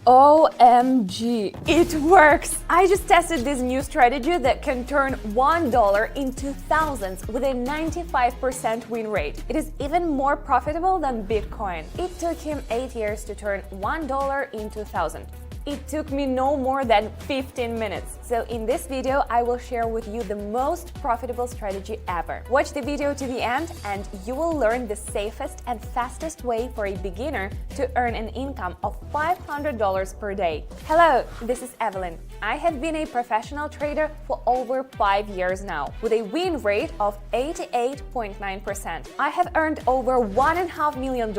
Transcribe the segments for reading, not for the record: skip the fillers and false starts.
OMG, it works! I just tested this new strategy that can turn $1 into thousands with a 95% win rate. It is even more profitable than Bitcoin. It took him 8 years to turn $1 into 1,000. It took me no more than 15 minutes. So in this video, I will share with you the most profitable strategy ever. Watch the video to the end and you will learn the safest and fastest way for a beginner to earn an income of $500 per day. Hello, this is Evelyn. I have been a professional trader for over 5 years now, with a win rate of 88.9%. I have earned over $1.5 million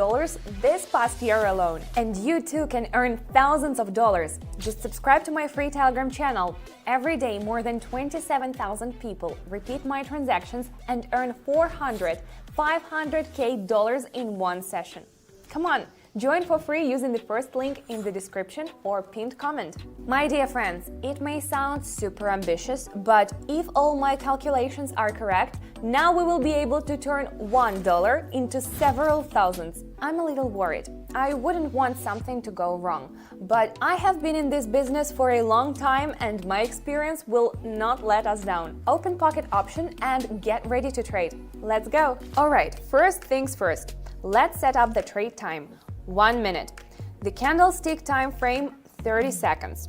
this past year alone. And you too can earn thousands of dollars. Just subscribe to my free Telegram channel. Every day, more than 27,000 people repeat my transactions and earn $500K in one session. Come on, join for free using the first link in the description or pinned comment. My dear friends, it may sound super ambitious, but if all my calculations are correct, now we will be able to turn $1 into several thousands. I'm a little worried. I wouldn't want something to go wrong, but I have been in this business for a long time and my experience will not let us down. Open pocket option and get ready to trade. Let's go! Alright, first things first. Let's set up the trade time. 1 minute. The candlestick time frame 30 seconds.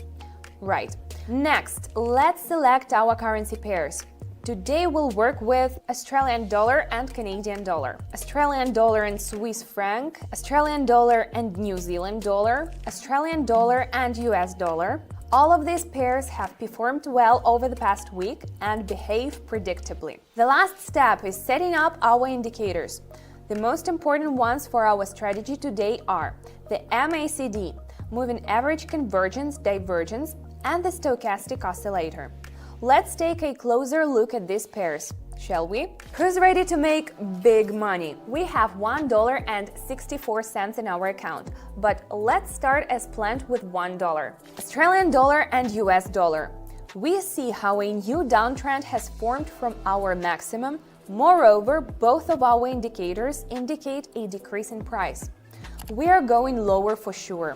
Right. Next, let's select our currency pairs. Today we'll work with Australian dollar and Canadian dollar, Australian dollar and Swiss franc, Australian dollar and New Zealand dollar, Australian dollar and US dollar. All of these pairs have performed well over the past week and behave predictably. The last step is setting up our indicators. The most important ones for our strategy today are the MACD, moving average convergence, divergence, and the stochastic oscillator. Let's take a closer look at these pairs, shall we? Who's ready to make big money? We have $1.64 in our account, but let's start as planned with $1. Australian dollar and US dollar. We see how a new downtrend has formed from our maximum. Moreover, both of our indicators indicate a decrease in price. We are going lower for sure.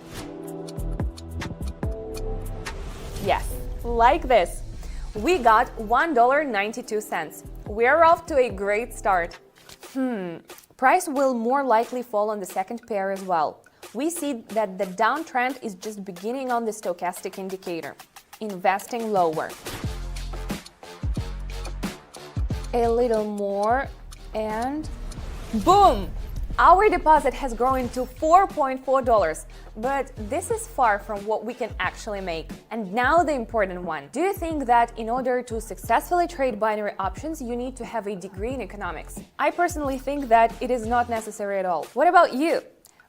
Yes, like this. We got $1.92. We are off to a great start. Price will more likely fall on the second pair as well. We see that the downtrend is just beginning on the stochastic indicator. Investing lower. A little more and boom! Our deposit has grown to $4.4, but this is far from what we can actually make. And now the important one. Do you think that in order to successfully trade binary options, you need to have a degree in economics? I personally think that it is not necessary at all. What about you?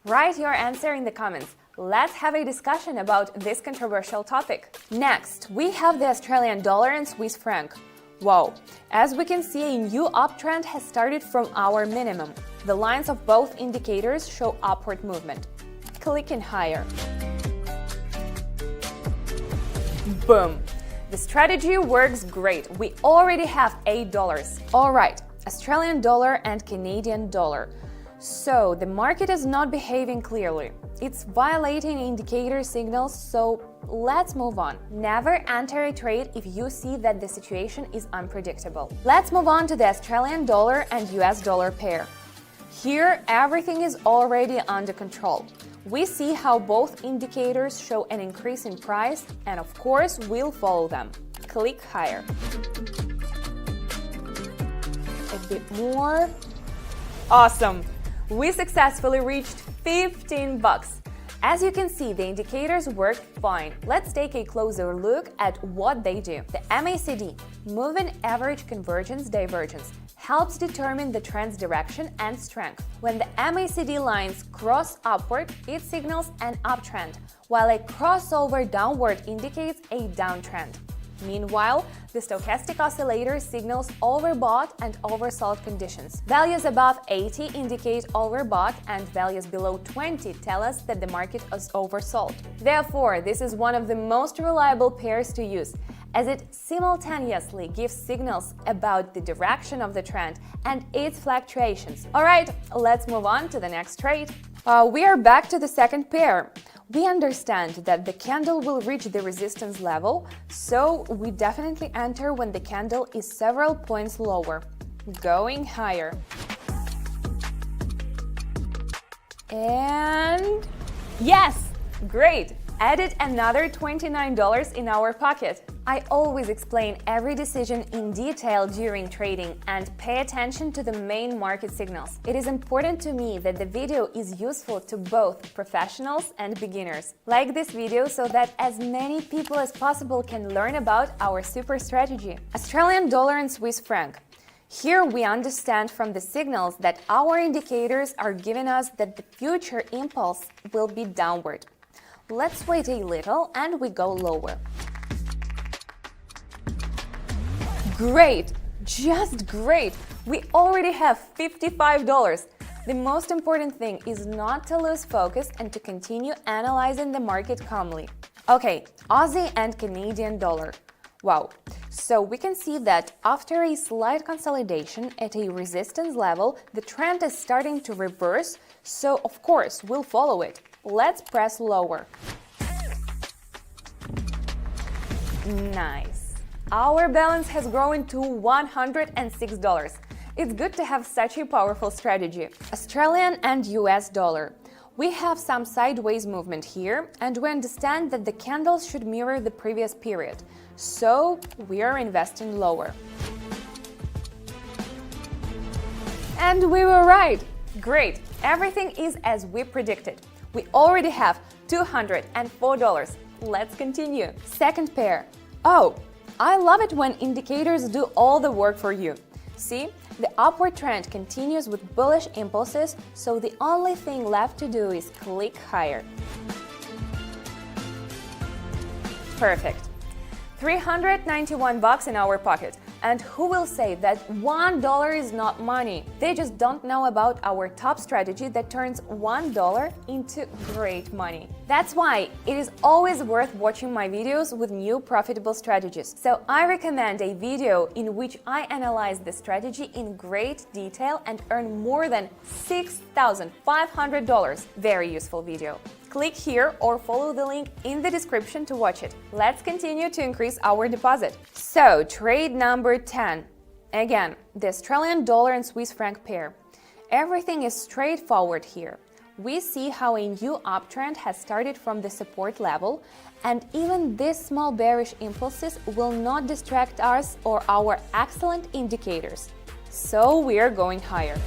Write your answer in the comments. Let's have a discussion about this controversial topic. Next, we have the Australian dollar and Swiss franc. Wow! As we can see, a new uptrend has started from our minimum. The lines of both indicators show upward movement. Clicking higher. Boom! The strategy works great. We already have $8. Alright, Australian dollar and Canadian dollar. So, the market is not behaving clearly. It's violating indicator signals, so let's move on. Never enter a trade if you see that the situation is unpredictable. Let's move on to the Australian dollar and US dollar pair. Here, everything is already under control. We see how both indicators show an increase in price, and of course, we'll follow them. Click higher. A bit more. Awesome! We successfully reached $15. As you can see, the indicators work fine. Let's take a closer look at what they do. The MACD, moving average convergence divergence, helps determine the trend's direction and strength. When the MACD lines cross upward, it signals an uptrend, while a crossover downward indicates a downtrend. Meanwhile, the stochastic oscillator signals overbought and oversold conditions. Values above 80 indicate overbought and values below 20 tell us that the market is oversold. Therefore, this is one of the most reliable pairs to use, as it simultaneously gives signals about the direction of the trend and its fluctuations. Alright, let's move on to the next trade. We are back to the second pair. We understand that the candle will reach the resistance level, so we definitely enter when the candle is several points lower, going higher. And yes! Great! Added another $29 in our pocket. I always explain every decision in detail during trading and pay attention to the main market signals. It is important to me that the video is useful to both professionals and beginners. Like this video so that as many people as possible can learn about our super strategy. Australian dollar and Swiss franc. Here we understand from the signals that our indicators are giving us that the future impulse will be downward. Let's wait a little and we go lower. Great! Just great! We already have $55. The most important thing is not to lose focus and to continue analyzing the market calmly. Okay, Aussie and Canadian dollar. Wow! So we can see that after a slight consolidation at a resistance level, the trend is starting to reverse, so of course we'll follow it. Let's press lower. Nice. Our balance has grown to $106. It's good to have such a powerful strategy. Australian and US dollar. We have some sideways movement here, and we understand that the candles should mirror the previous period, so we are investing lower. And we were right! Great! Everything is as we predicted. We already have $204. Let's continue. Second pair. Oh, I love it when indicators do all the work for you. See, the upward trend continues with bullish impulses, so the only thing left to do is click higher. Perfect. $391 in our pocket. And who will say that $1 is not money? They just don't know about our top strategy that turns $1 into great money. That's why it is always worth watching my videos with new profitable strategies. So I recommend a video in which I analyze the strategy in great detail and earn more than $6,500. Very useful video. Click here or follow the link in the description to watch it. Let's continue to increase our deposit. So, trade number 10. Again, the Australian dollar and Swiss franc pair. Everything is straightforward here. We see how a new uptrend has started from the support level, and even these small bearish impulses will not distract us or our excellent indicators. So, we are going higher.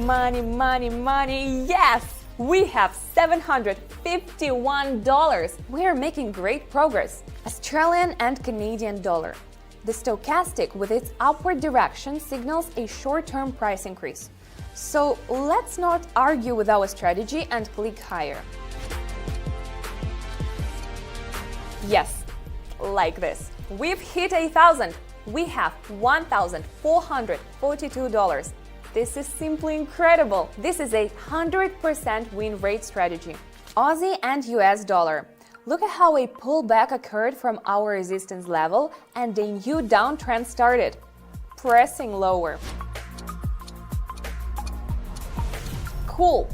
Money, money, money, yes! We have $751. We are making great progress. Australian and Canadian dollar. The stochastic with its upward direction signals a short-term price increase. So let's not argue with our strategy and click higher. Yes, like this. We've hit 1,000. We have $1,442. This is simply incredible. This is a 100% win rate strategy. Aussie and US dollar. Look at how a pullback occurred from our resistance level and a new downtrend started. Pressing lower. Cool.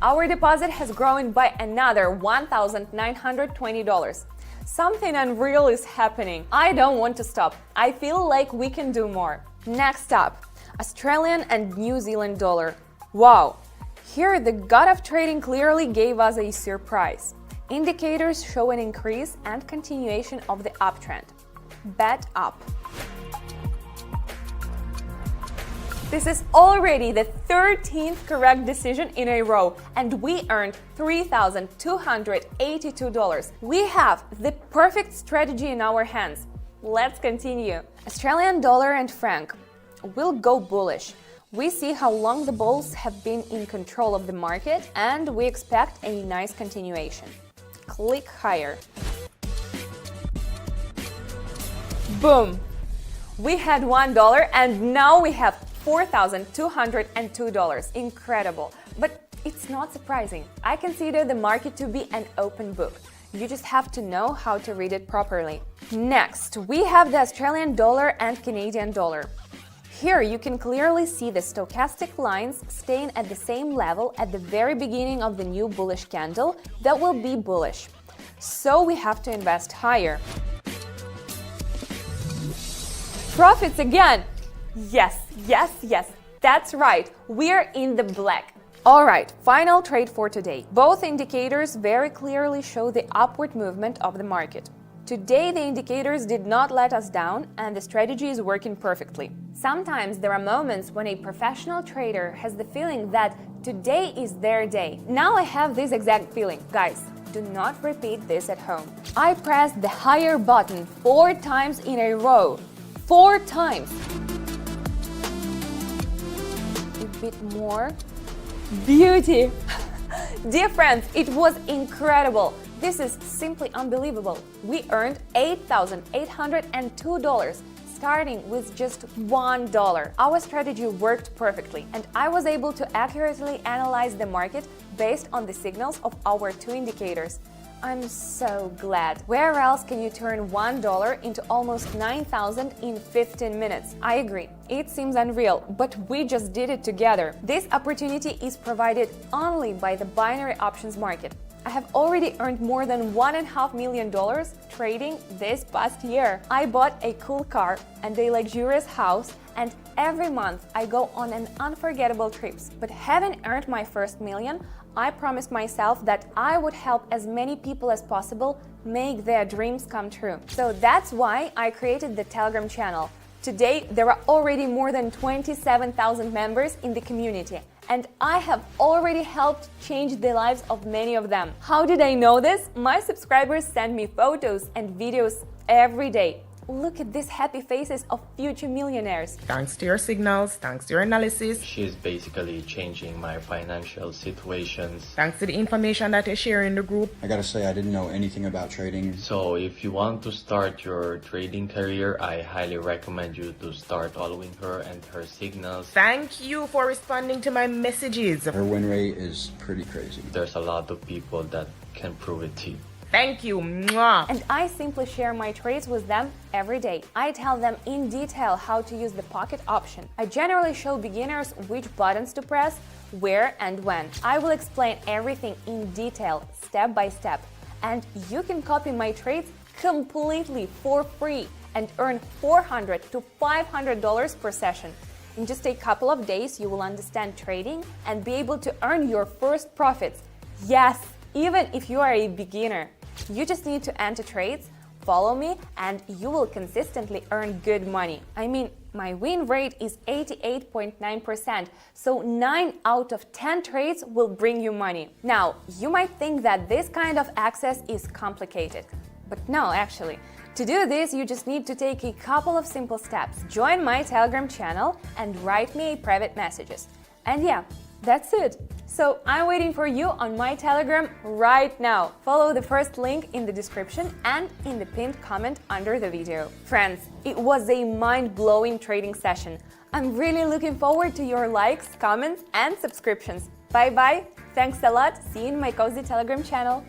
Our deposit has grown by another $1,920. Something unreal is happening. I don't want to stop. I feel like we can do more. Next up, Australian and New Zealand dollar. Wow! Here the god of trading clearly gave us a surprise. Indicators show an increase and continuation of the uptrend. Bet up. This is already the 13th correct decision in a row, and we earned $3,282. We have the perfect strategy in our hands. Let's continue. Australian dollar and franc. We'll go bullish. We see how long the bulls have been in control of the market, and we expect a nice continuation. Click higher. Boom! We had $1 and now we have $4,202. Incredible. But it's not surprising. I consider the market to be an open book. You just have to know how to read it properly. Next, we have the Australian dollar and Canadian dollar. Here you can clearly see the stochastic lines staying at the same level at the very beginning of the new bullish candle that will be bullish. So we have to invest higher. Profits again! Yes, yes, yes, that's right, we're in the black. Alright, final trade for today. Both indicators very clearly show the upward movement of the market. Today the indicators did not let us down and the strategy is working perfectly. Sometimes there are moments when a professional trader has the feeling that today is their day. Now I have this exact feeling. Guys, do not repeat this at home. I pressed the higher button 4 times in a row. 4 times. A bit more. Beauty! Dear friends, it was incredible. This is simply unbelievable. We earned $8,802, starting with just $1. Our strategy worked perfectly, and I was able to accurately analyze the market based on the signals of our 2 indicators. I'm so glad. Where else can you turn $1 into almost 9,000 in 15 minutes? I agree. It seems unreal, but we just did it together. This opportunity is provided only by the binary options market. I have already earned more than $1.5 million trading this past year. I bought a cool car and a luxurious house, and every month I go on an unforgettable trips. But having earned my first million, I promised myself that I would help as many people as possible make their dreams come true. So that's why I created the Telegram channel. Today, there are already more than 27,000 members in the community, and I have already helped change the lives of many of them. How did I know this? My subscribers send me photos and videos every day. Look at these happy faces of future millionaires. Thanks to your signals, thanks to your analysis. She's basically changing my financial situations. Thanks to the information that you share in the group. I gotta say, I didn't know anything about trading. So if you want to start your trading career, I highly recommend you to start following her and her signals. Thank you for responding to my messages. Her win rate is pretty crazy. There's a lot of people that can prove it to you. Thank you. Mwah. And I simply share my trades with them every day. I tell them in detail how to use the pocket option. I generally show beginners which buttons to press, where and when. I will explain everything in detail, step by step. And you can copy my trades completely for free and earn $400 to $500 per session. In just a couple of days, you will understand trading and be able to earn your first profits. Yes, even if you are a beginner. You just need to enter trades, follow me, and you will consistently earn good money. I mean, my win rate is 88.9%, so 9 out of 10 trades will bring you money. Now, you might think that this kind of access is complicated, but no, actually. To do this, you just need to take a couple of simple steps. Join my Telegram channel and write me private messages. And yeah, that's it. So I'm waiting for you on my Telegram right now. Follow the first link in the description and in the pinned comment under the video. Friends, it was a mind-blowing trading session. I'm really looking forward to your likes, comments and subscriptions. Bye bye. Thanks a lot. See you in my cozy Telegram channel.